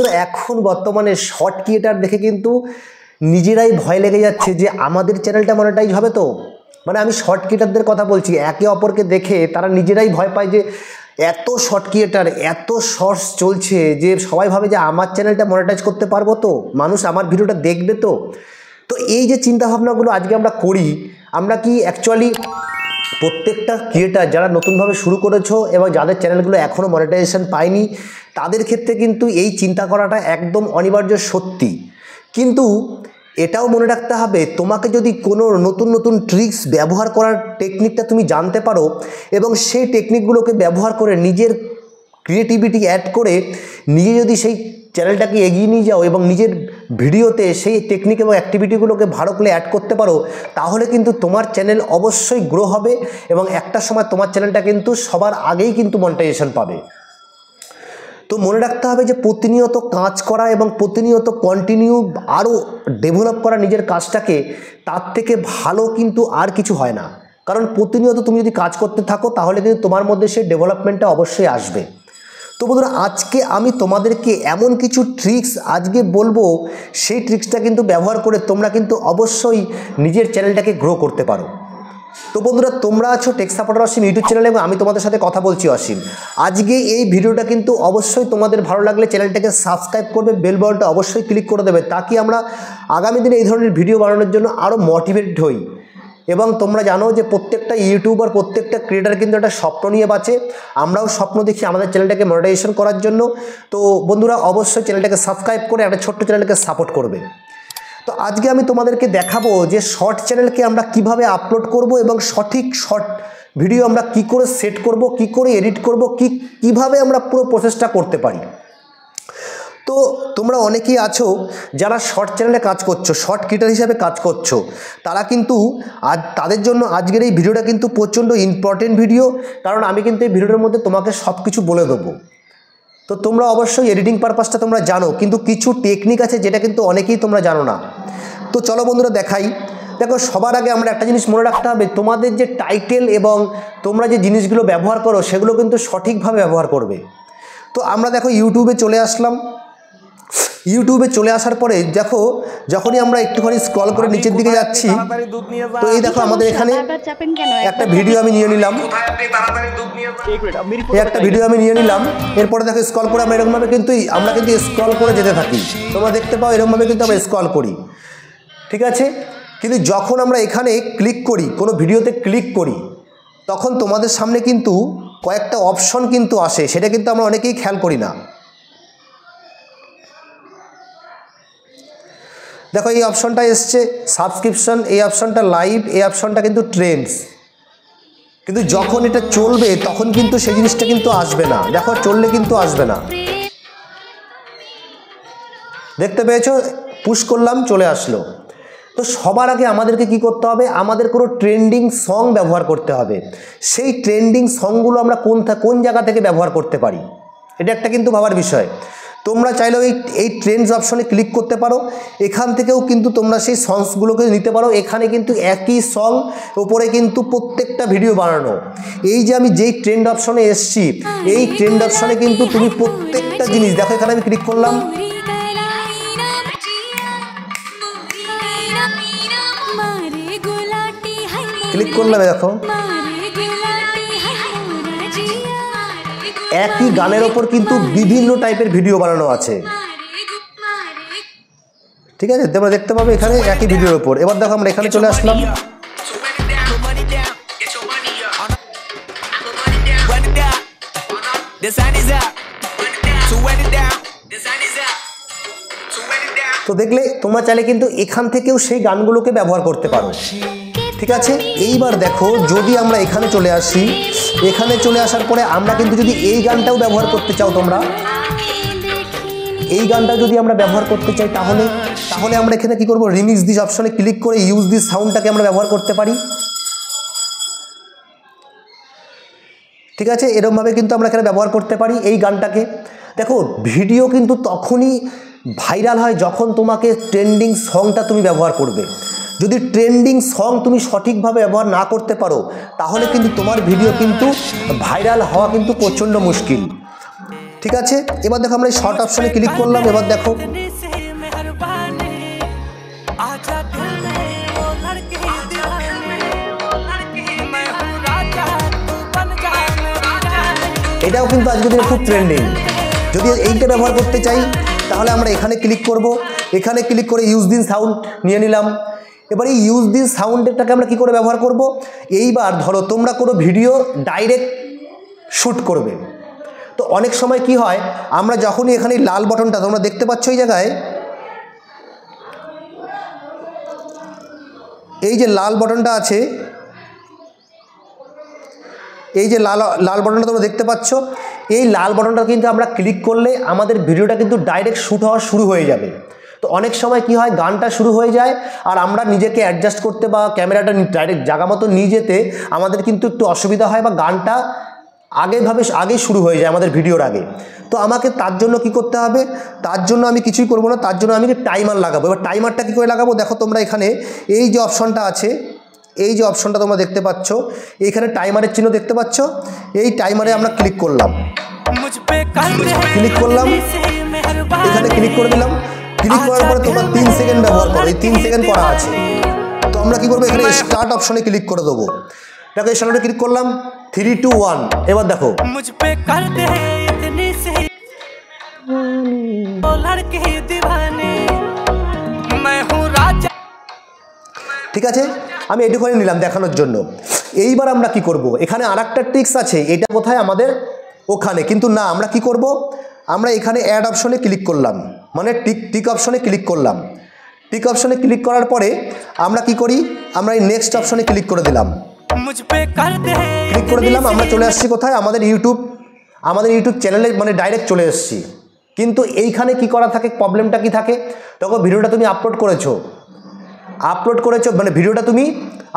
বন্ধুরা এখন বর্তমানে শর্ট ক্রিয়েটার দেখে কিন্তু নিজেরাই ভয় লেগে যাচ্ছে যে আমাদের চ্যানেলটা মনিটাইজ হবে তো। মানে আমি শর্ট ক্রিয়েটারদের কথা বলছি, একে অপরকে দেখে তারা নিজেরাই ভয় পায় যে এত শর্ট ক্রিয়েটার, এত শর্টস চলছে যে সবাই ভাবে যে আমার চ্যানেলটা মনিটাইজ করতে পারবো তো, মানুষ আমার ভিডিওটা দেখবে তো। তো এই যে চিন্তাভাবনাগুলো আজকে আমরা করি, আমরা কি অ্যাকচুয়ালি প্রত্যেকটা ক্রিয়েটার যারা নতুনভাবে শুরু করেছো এবং যাদের চ্যানেলগুলো এখনও মনিটাইজেশন পায়নি তাদের ক্ষেত্রে কিন্তু এই চিন্তা করাটা একদম অনিবার্য সত্যি। কিন্তু এটাও মনে রাখতে হবে, তোমাকে যদি কোনো নতুন নতুন ট্রিক্স ব্যবহার করার টেকনিকটা তুমি জানতে পারো এবং সেই টেকনিকগুলোকে ব্যবহার করে নিজের ক্রিয়েটিভিটি অ্যাড করে নিজে যদি সেই চ্যানেলটাকে এগিয়ে নিয়ে যাও এবং নিজের ভিডিওতে সেই টেকনিক এবং অ্যাক্টিভিটিগুলোকে ভালো করে অ্যাড করতে পারো, তাহলে কিন্তু তোমার চ্যানেল অবশ্যই গ্রো হবে এবং একটা সময় তোমার চ্যানেলটা কিন্তু সবার আগেই কিন্তু মনিটাইজেশন পাবে। তো মনে রাখতে হবে যে প্রতিনিয়ত কাজ করা এবং প্রতিনিয়ত কন্টিনিউ আরও ডেভেলপ করা নিজের কাজটাকে, তার থেকে ভালো কিন্তু আর কিছু হয় না। কারণ প্রতিনিয়ত তুমি যদি কাজ করতে থাকো তাহলে কিন্তু তোমার মধ্যে সেই ডেভেলপমেন্টটা অবশ্যই আসবে। তো বন্ধুরা আজকে আমি তোমাদেরকে এমন কিছু ট্রিক্স আজকে বলবো, সেই ট্রিক্সটা কিন্তু ব্যবহার করে তোমরা কিন্তু অবশ্যই নিজের চ্যানেলটাকে গ্রো করতে পারো। তো বন্ধুরা তোমরা আছো টেক সাপোর্টার অসীম ইউটিউব চ্যানেলে এবং আমি তোমাদের সাথে কথা বলছি অসীম। আজকে এই ভিডিওটা কিন্তু অবশ্যই তোমাদের ভালো লাগলে চ্যানেলটাকে সাবস্ক্রাইব করবে, বেল বাটনটা অবশ্যই ক্লিক করে দেবে, তাকি আমরা আগামী দিনে এই ধরনের ভিডিও বানানোর জন্য আরও মোটিভেটেড হই। এবং তোমরা জানো যে প্রত্যেকটা ইউটিউবার, প্রত্যেকটা ক্রিয়েটার কিন্তু একটা স্বপ্ন নিয়ে বাঁচে। আমরাও স্বপ্ন দেখি আমাদের চ্যানেলটাকে মনিটাইজেশন করার জন্য। তো বন্ধুরা অবশ্যই চ্যানেলটাকে সাবস্ক্রাইব করে একটা ছোট্ট চ্যানেলকে সাপোর্ট করবে। তো আজকে আমি তোমাদেরকে দেখাবো যে শর্ট চ্যানেলকে আমরা কিভাবে আপলোড করব এবং সঠিক শর্ট ভিডিও আমরা কি করে সেট করব, কি করে এডিট করব, কিভাবে আমরা পুরো প্রসেসটা করতে পারি। তো তোমরা অনেকেই আছো যারা শর্ট চ্যানেলে কাজ করছো, শর্ট ক্রিয়েটার হিসাবে কাজ করছো, তারা কিন্তু তাদের জন্য আজকের এই ভিডিওটা কিন্তু প্রচণ্ড ইম্পর্টেন্ট ভিডিও। কারণ আমি কিন্তু এই ভিডিওর মধ্যে তোমাকে সব কিছু বলে দেবো। তো তোমরা অবশ্যই এডিটিং পারপাসটা তোমরা জানো, কিন্তু কিছু টেকনিক আছে যেটা কিন্তু অনেকেই তোমরা জানো না। তো চলো বন্ধুরা দেখাই। দেখো সবার আগে আমরা একটা জিনিস মনে রাখতে হবে, তোমাদের যে টাইটেল এবং তোমরা যে জিনিসগুলো ব্যবহার করো সেগুলো কিন্তু সঠিকভাবে ব্যবহার করবে। তো আমরা দেখো ইউটিউবে চলে আসলাম। ইউটিউবে চলে আসার পরে দেখো যখনই আমরা একটুখানি স্ক্রল করে নিচের দিকে যাচ্ছি, তো এই দেখো আমাদের এখানে একটা ভিডিও আমি নিয়ে নিলাম, একটা ভিডিও আমি নিয়ে নিলাম। এরপরে দেখো স্ক্রল করে আমরা এরকমভাবে কিন্তু স্ক্রল করে যেতে থাকি। তোমরা দেখতে পাও এরকমভাবে কিন্তু আমরা স্ক্রল করি, ঠিক আছে। কিন্তু যখন আমরা এখানে ক্লিক করি, কোনো ভিডিওতে ক্লিক করি, তখন তোমাদের সামনে কিন্তু কয়েকটা অপশন কিন্তু আসে, সেটা কিন্তু আমরা অনেকেই খেয়াল করি না। দেখো এই অপশনটা এসছে সাবস্ক্রিপশন, এই অপশনটা লাইভ, এই অপশনটা কিন্তু ট্রেন্ডস। কিন্তু যখন এটা চলবে তখন কিন্তু সেই জিনিসটা কিন্তু আসবে না। দেখো চললে কিন্তু আসবে না, দেখতে পেয়েছো, পুশ করলাম চলে আসলো। তো সবার আগে আমাদেরকে কি করতে হবে, আমাদের কোনো ট্রেন্ডিং সং ব্যবহার করতে হবে। সেই ট্রেন্ডিং সংগুলো আমরা কোন জায়গা থেকে ব্যবহার করতে পারি, এটা একটা কিন্তু ভাবার বিষয়। তোমরা চাইলেও এই ট্রেন্ডস অপশনে ক্লিক করতে পারো, এখান থেকেও কিন্তু তোমরা সেই সংসগুলোকে নিতে পারো। এখানে কিন্তু একই সং উপরে কিন্তু প্রত্যেকটা ভিডিও বানানো। এই যে আমি যেই ট্রেন্ড অপশনে এসছি, এই ট্রেন্ড অপশনে কিন্তু তুমি প্রত্যেকটা জিনিস দেখো, এখানে আমি ক্লিক করলাম, দেখো একই গানের ওপর কিন্তু বিভিন্ন টাইপের ভিডিও বানানো আছে, ঠিক আছে। তোমরা দেখতে পাবে এখানে একই ভিডিওর ওপর। এবার দেখো আমরা এখানে চলে আসলাম, তো দেখলে তোমরা চাইলে কিন্তু এখান থেকেও সেই গানগুলোকে ব্যবহার করতে পারো, ঠিক আছে। এইবার দেখো যদি আমরা এখানে চলে আসি, এখানে চলে আসার পরে আমরা কিন্তু যদি এই গানটাও ব্যবহার করতে চাও, তোমরা এই গানটা যদি আমরা ব্যবহার করতে চাই তাহলে আমরা এখানে কি করব, রিমিক্স দিস অপশনে ক্লিক করে ইউজ দিস সাউন্ডটাকে আমরা ব্যবহার করতে পারি, ঠিক আছে। এরকমভাবে কিন্তু আমরা এখানে ব্যবহার করতে পারি এই গানটাকে। দেখো ভিডিও কিন্তু তখনই ভাইরাল হয় যখন তোমাকে ট্রেন্ডিং সংটা তুমি ব্যবহার করবে। যদি ট্রেন্ডিং সং তুমি সঠিকভাবে ব্যবহার না করতে পারো তাহলে কিন্তু তোমার ভিডিও কিন্তু ভাইরাল হওয়া কিন্তু প্রচণ্ড মুশকিল। ঠিক আছে, এবার দেখো আমরা এই শর্ট অপশনে ক্লিক করলাম। এবার দেখো এটাও কিন্তু আজকের দিনে খুব ট্রেন্ডিং। যদি এইটা ব্যবহার করতে চাই তাহলে আমরা এখানে ক্লিক করব, এখানে ক্লিক করে ইউজ দিন সাউন্ড নিয়ে নিলাম। এবার এই ইউজ দিন সাউন্ডটাকে আমরা কি করে ব্যবহার করব, এইবার ধরো তোমরা কোনো ভিডিও ডাইরেক্ট শ্যুট করবে, তো অনেক সময় কি হয়, আমরা যখনই এখানে লাল বাটনটা তোমরা দেখতে পাচ্ছ এই জায়গায়, এই যে লাল বাটনটা আছে, এই যে লাল বাটনটা তোমরা দেখতে পাচ্ছ, এই লাল বাটনটা কিন্তু আমরা ক্লিক করলে আমাদের ভিডিওটা কিন্তু ডাইরেক্ট শ্যুট হওয়া শুরু হয়ে যাবে। তো অনেক সময় কি হয়, গানটা শুরু হয়ে যায় আর আমরা নিজেকে অ্যাডজাস্ট করতে বা ক্যামেরাটা ডাইরেক্ট জায়গা মতো নিয়ে যেতে আমাদের কিন্তু একটু অসুবিধা হয়, বা গানটা আগেই শুরু হয়ে যায় আমাদের ভিডিওর আগে। তো আমাকে তার জন্য কি করতে হবে, তার জন্য আমি কিছুই করব না, তার জন্য আমি টাইমার লাগাবো। এবার টাইমারটা কী করে লাগাবো, দেখো তোমরা এখানে এই যে অপশনটা আছে, এই যে অপশনটা তোমরা দেখতে পাচ্ছ, এইখানে টাইমারের চিহ্ন দেখতে পাচ্ছ, এই টাইমারে আমরা ক্লিক করলাম, এখানে ক্লিক করে দিলাম। ক্লিক করার পরে তোমরা 3 সেকেন্ড ব্যবহার করো, এই 3 সেকেন্ড করা আছে। তো আমরা কি করবো, এখানে স্টার্ট অপশনে ক্লিক করে দেবো। দেখো এই সামনে ক্লিক করলাম, 3, 2, 1। এবার দেখো ঠিক আছে, আমি এটুকুনি নিলাম দেখানোর জন্য। এইবার আমরা কি করব, এখানে আরেকটা ট্রিক্স আছে, এটা কোথায় আমাদের ওখানে, কিন্তু না, আমরা কি করব, আমরা এখানে অ্যাড অপশনে ক্লিক করলাম, মানে টিক অপশনে ক্লিক করলাম। টিক অপশনে ক্লিক করার পরে আমরা কি করি, আমরা এই নেক্সট অপশনে ক্লিক করে দিলাম। ক্লিক করে দিলাম, আমরা চলে আসছি কোথায়, আমাদের ইউটিউব চ্যানেলে, মানে ডাইরেক্ট চলে এসেছি। কিন্তু এইখানে কি করা থাকে, প্রবলেমটা কি থাকে, তখন ভিডিওটা তুমি আপলোড করেছো, মানে ভিডিওটা তুমি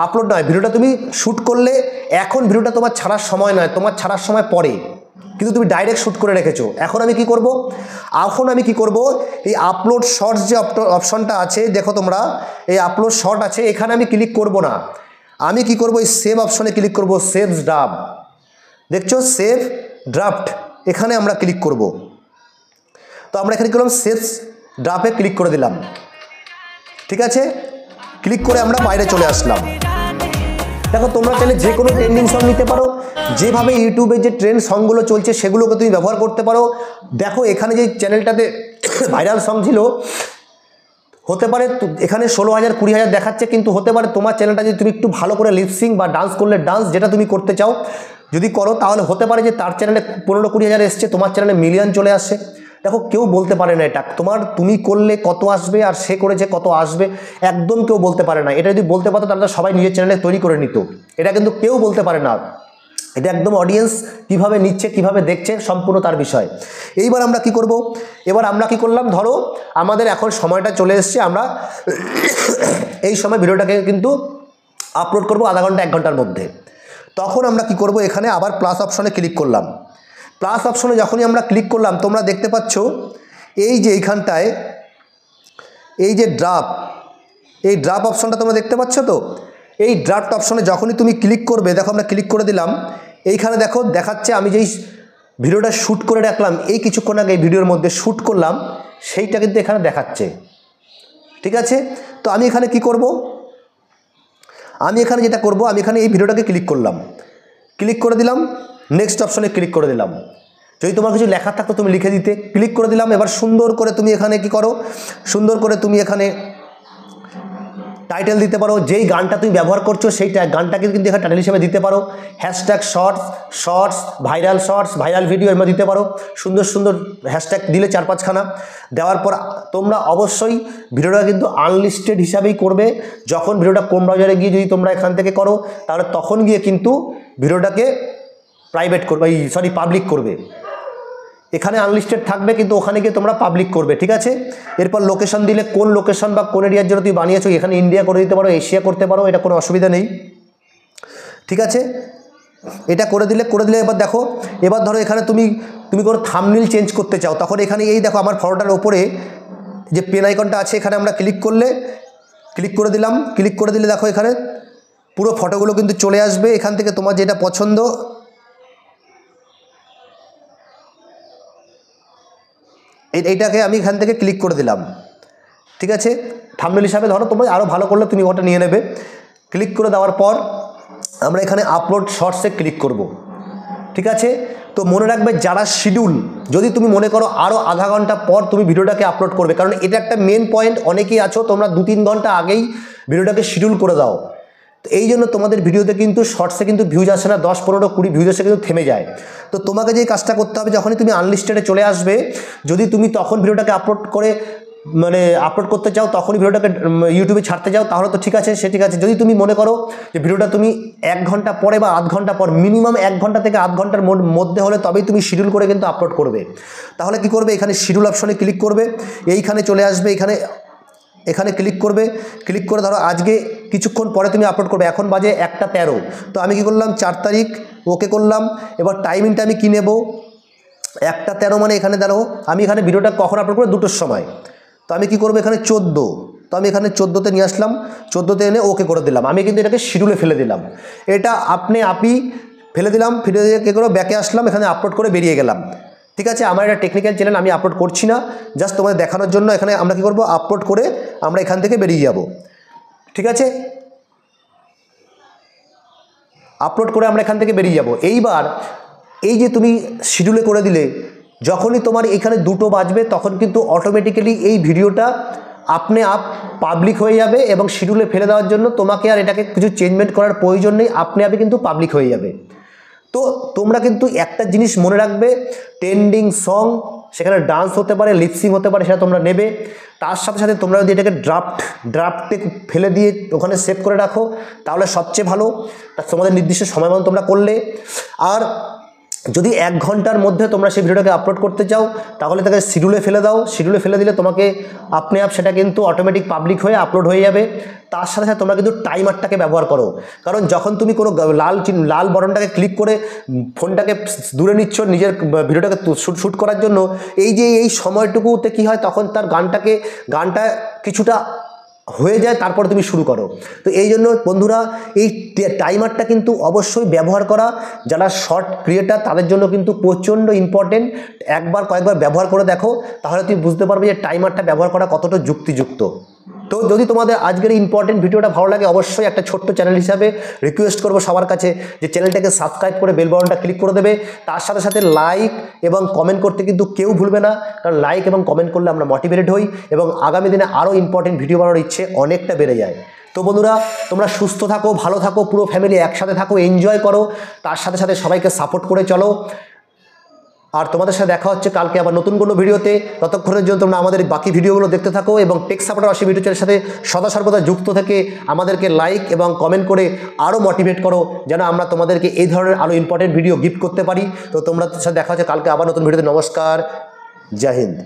আপলোড নয়, ভিডিওটা তুমি শ্যুট করলে, এখন ভিডিওটা তোমার ছাড়ার সময় নয়, তোমার ছাড়ার সময় পরে, কিন্তু তুমি ডাইরেক্ট শ্যুট করে রেখেছো। এখন আমি কি করব, এই আপলোড শর্টস যে অপশনটা আছে, দেখো তোমরা এই আপলোড শর্ট আছে, এখানে আমি ক্লিক করব না, আমি কি করব, এই সেভ অপশনে ক্লিক করব, সেভ ড্রাফট, দেখছো সেভ ড্রাফট, এখানে আমরা ক্লিক করব। তো আমরা এখানে করলাম সেভ ড্রাফটে ক্লিক করে দিলাম। ঠিক আছে, ক্লিক করে আমরা বাইরে চলে আসলাম। দেখো তোমরা চাইলে যে কোনো ট্রেন্ডিং সং নিতে পারো, যেভাবে ইউটিউবে যে ট্রেন্ড সংগুলো চলছে সেগুলোকে তুমি ব্যবহার করতে পারো। দেখো এখানে যে চ্যানেলটাতে ভাইরাল সং ছিল, হতে পারে এখানে 16,000 20,000 দেখাচ্ছে, কিন্তু হতে পারে তোমার চ্যানেলটা যদি তুমি একটু ভালো করে লিপসিং বা ডান্স করলে, ডান্স যেটা তুমি করতে চাও যদি করো, তাহলে হতে পারে যে তার চ্যানেলে 15-20,000 এসছে, তোমার চ্যানেলে মিলিয়ন চলে আসছে। দেখো কেউ বলতে পারে না এটা তুমি করলে কত আসবে আর সে করেছে কত আসবে, একদম কেউ বলতে পারে না। এটা যদি বলতে পারতো তাহলে সবাই নিজের চ্যানেলে তৈরি করে নিত, এটা কিন্তু কেউ বলতে পারে না। এটা একদম অডিয়েন্স কিভাবে নিচ্ছে, কিভাবে দেখছে, সম্পূর্ণ তার বিষয়। এইবার আমরা কি করব, এবার আমরা কি করলাম, ধরো আমাদের এখন সময়টা চলে এসছে, আমরা এই সময় ভিডিওটাকে কিন্তু আপলোড করব আধা ঘন্টা 1 ঘন্টার মধ্যে। তখন আমরা কি করব, এখানে আবার প্লাস অপশনে ক্লিক করলাম। প্লাস অপশনে যখনই আমরা ক্লিক করলাম, তোমরা দেখতে পাচ্ছ এই যে এইখানটায় এই যে এই ড্রাফট অপশনটা তোমরা দেখতে পাচ্ছ। তো এই ড্রাফট অপশনে যখনই তুমি ক্লিক করবে, দেখো আমরা ক্লিক করে দিলাম, এইখানে দেখো দেখাচ্ছে আমি যেই ভিডিওটা শ্যুট করে রাখলাম, এই কিছুক্ষণ আগে এই ভিডিওর মধ্যে শ্যুট করলাম, সেইটা কিন্তু এখানে দেখাচ্ছে। ঠিক আছে, তো আমি এখানে কি করব, আমি এখানে যেটা করব, আমি এখানে এই ভিডিওটাকে ক্লিক করলাম, ক্লিক করে দিলাম, নেক্সট অপশনে ক্লিক করে দিলাম। যদি তোমার কিছু লেখা থাকতো তুমি লিখে দিতে, ক্লিক করে দিলাম। এবার সুন্দর করে তুমি এখানে কি করো, সুন্দর করে তুমি এখানে টাইটেল দিতে পারো, যেই গানটা তুমি ব্যবহার করছো সেই গানটাকে কিন্তু এখানে টাইটেল হিসেবে দিতে পারো। হ্যাশট্যাগ শর্টস ভাইরাল ভিডিও এর মধ্যে দিতে পারো। সুন্দর সুন্দর হ্যাশট্যাগ দিলে 4-5খানা দেওয়ার পর তোমরা অবশ্যই ভিডিওটা কিন্তু আনলিস্টেড হিসাবেই করবে। যখন ভিডিওটা কোন ব্রাউজারে গিয়ে যদি তোমরা এখান থেকে করো, তাহলে তখন গিয়ে কিন্তু ভিডিওটাকে পাবলিক করবে। এখানে আনলিস্টেড থাকবে, কিন্তু ওখানে গিয়ে তোমরা পাবলিক করবে। ঠিক আছে, এরপর লোকেশন দিলে কোন লোকেশন বা কোন এরিয়ার জন্য তুমি বানিয়েছো, এখানে ইন্ডিয়া করে দিতে পারো, এশিয়া করতে পারো, এটা কোনো অসুবিধা নেই। ঠিক আছে, এটা করে দিলে এবার দেখো, এবার ধরো এখানে তুমি কোনো থাম্বনেল চেঞ্জ করতে চাও, তখন এখানে এই দেখো আমার ফটোটার ওপরে যে পেন আইকনটা আছে, এখানে আমরা ক্লিক করে দিলে দেখো এখানে পুরো ফটোগুলো কিন্তু চলে আসবে। এখান থেকে তোমার যেটা পছন্দ এইটাকে আমি এখান থেকে ক্লিক করে দিলাম, ঠিক আছে। থাম্বনেল হিসাবে ধরো তোমরা আরও ভালো করলে তুমি ওটা নিয়ে নেবে। ক্লিক করে দেওয়ার পর আমরা এখানে আপলোড শর্টসে ক্লিক করব, ঠিক আছে। তো মনে রাখবে যারা শিডিউল, যদি তুমি মনে করো আরও আধা ঘন্টা পর তুমি ভিডিওটাকে আপলোড করবে, কারণ এটা একটা মেন পয়েন্ট, অনেকেই আছো তোমরা 2-3 ঘন্টা আগেই ভিডিওটাকে শিডিউল করে দাও, তো এই জন্য তোমাদের ভিডিওতে কিন্তু শর্টসে কিন্তু ভিউজ আসে না, 10, 15, 20 ভিউজ এসে কিন্তু থেমে যায়। তো তোমাকে যে কাজটা করতে হবে, যখনই তুমি আনলিস্টেডে চলে আসবে, যদি তুমি তখন ভিডিওটাকে আপলোড করে আপলোড করতে চাও, তখনই ভিডিওটাকে ইউটিউবে ছাড়তে চাও, তাহলে তো ঠিক আছে, সে ঠিক আছে। যদি তুমি মনে করো যে ভিডিওটা তুমি 1 ঘন্টা পরে বা আধ ঘন্টা পর, মিনিমাম 1 ঘন্টা থেকে আধ ঘন্টার মধ্যে হলে তবেই তুমি শিডিউল করে কিন্তু আপলোড করবে। তাহলে কি করবে, এখানে শিডিউল অপশনে ক্লিক করবে, এইখানে চলে আসবে, এখানে ক্লিক করবে। ক্লিক করে ধরো আজকে কিছুক্ষণ পরে তুমি আপলোড করবে, এখন বাজে 1টা 13, তো আমি কি করলাম 4 তারিখ ওকে করলাম। এবার টাইমিংটা আমি কি নেব, 1টা 13 মানে এখানে দাঁড়ো, আমি এখানে ভিডিওটা কখন আপলোড করবো, 2টোর সময়। তো আমি কি করবো, এখানে 14, তো আমি এখানে 14তে নিয়ে আসলাম, 14তে এনে ওকে করে দিলাম। আমি কিন্তু এটাকে শিডিউলে ফেলে দিলাম, এটা আপনি ফেলে দিলাম। ফিরে দিয়ে কী করবো, ব্যাকে আসলাম, এখানে আপলোড করে বেরিয়ে গেলাম, ঠিক আছে। আমার এটা টেকনিক্যাল চ্যানেল, আমি আপলোড করছি না, জাস্ট তোমাদের দেখানোর জন্য। এখানে আমরা কী করবো, আপলোড করে আমরা এখান থেকে বেরিয়ে যাব, ঠিক আছে। আপলোড করে আমরা এখান থেকে বেরিয়ে যাব। এইবার এই যে তুমি শিডিউলে করে দিলে, যখনই তোমার এখানে 2টো বাজবে, তখন কিন্তু অটোমেটিক্যালি এই ভিডিওটা আপনি পাবলিক হয়ে যাবে, এবং শিডিউলে ফেলে দেওয়ার জন্য তোমাকে আর এটাকে কিছু চেঞ্জমেন্ট করার প্রয়োজন নেই, আপনি কিন্তু পাবলিক হয়ে যাবে। তো তোমরা কিন্তু একটা জিনিস মনে রাখবে, ট্রেন্ডিং সং, সেখানে ডান্স হতে পারে, লিপসিং হতে পারে, সেটা তোমরা নেবে। তার সাথে সাথে তোমরা যদি এটাকে ড্রাফটে ফেলে দিয়ে ওখানে সেভ করে রাখো, তাহলে সবচেয়ে ভালো, তোমাদের নির্দিষ্ট সময় মতো তোমরা করলে। আর যদি 1 ঘন্টার মধ্যে তোমরা সেই ভিডিওটাকে আপলোড করতে চাও, তাহলে তাকে শিডিউলে ফেলে দাও। শিডিউলে ফেলে দিলে তোমাকে আপনি সেটা কিন্তু অটোমেটিক পাবলিক হয়ে আপলোড হয়ে যাবে। তার সাথে সাথে তোমরা কিন্তু টাইমারটাকে ব্যবহার করো, কারণ যখন তুমি কোনো লাল বটনটাকে ক্লিক করে ফোনটাকে দূরে নিচ্ছ নিজের ভিডিওটাকে শ্যুট করার জন্য, এই সময়টুকুতে কি হয়, তখন তার গানটা কিছুটা হয়ে যায়, তারপর তুমি শুরু করো। তো এই জন্য বন্ধুরা, এই টাইমারটা কিন্তু অবশ্যই ব্যবহার করা, যারা শর্ট ক্রিয়েটার তাদের জন্য কিন্তু প্রচণ্ড ইম্পর্টেন্ট। কয়েকবার ব্যবহার করে দেখো, তাহলে তুমি বুঝতে পারবে যে টাইমারটা ব্যবহার করা কতটা যুক্তিযুক্ত। তো যদি তোমাদের আজকের ইম্পর্টেন্ট ভিডিওটা ভালো লাগে, অবশ্যই একটা ছোট্ট চ্যানেল হিসাবে রিকোয়েস্ট করবো সবার কাছে যে চ্যানেলটাকে সাবস্ক্রাইব করে বেল বাটনটা ক্লিক করে দেবে। তার সাথে সাথে লাইক এবং কমেন্ট করতে কিন্তু কেউ ভুলবে না, কারণ লাইক এবং কমেন্ট করলে আমরা মোটিভেটেড হই, এবং আগামী দিনে আরও ইম্পর্টেন্ট ভিডিও বানানোর ইচ্ছে অনেকটা বেড়ে যায়। তো বন্ধুরা, তোমরা সুস্থ থাকো, ভালো থাকো, পুরো ফ্যামিলি একসাথে থাকো, এনজয় করো, তার সাথে সাথে সবাইকে সাপোর্ট করে চলো। আর তোমাদের সাথে দেখা হচ্ছে কালকে আবার নতুন কোনো ভিডিওতে। ততক্ষণের জন্য তোমরা আমাদের বাকি ভিডিওগুলো দেখতে থাকো, এবং টেক সাপোর্টার অসীম ভিডিও চ্যানেলের সাথে সদা সর্বদা যুক্ত থেকে আমাদেরকে লাইক এবং কমেন্ট করে আরও মোটিভেট করো, যেন আমরা তোমাদেরকে এই ধরনের আরও ইম্পর্টেন্ট ভিডিও গিফট করতে পারি। তো তোমরা সাথে দেখা হচ্ছে কালকে আবার নতুন ভিডিওতে। নমস্কার, জয় হিন্দ।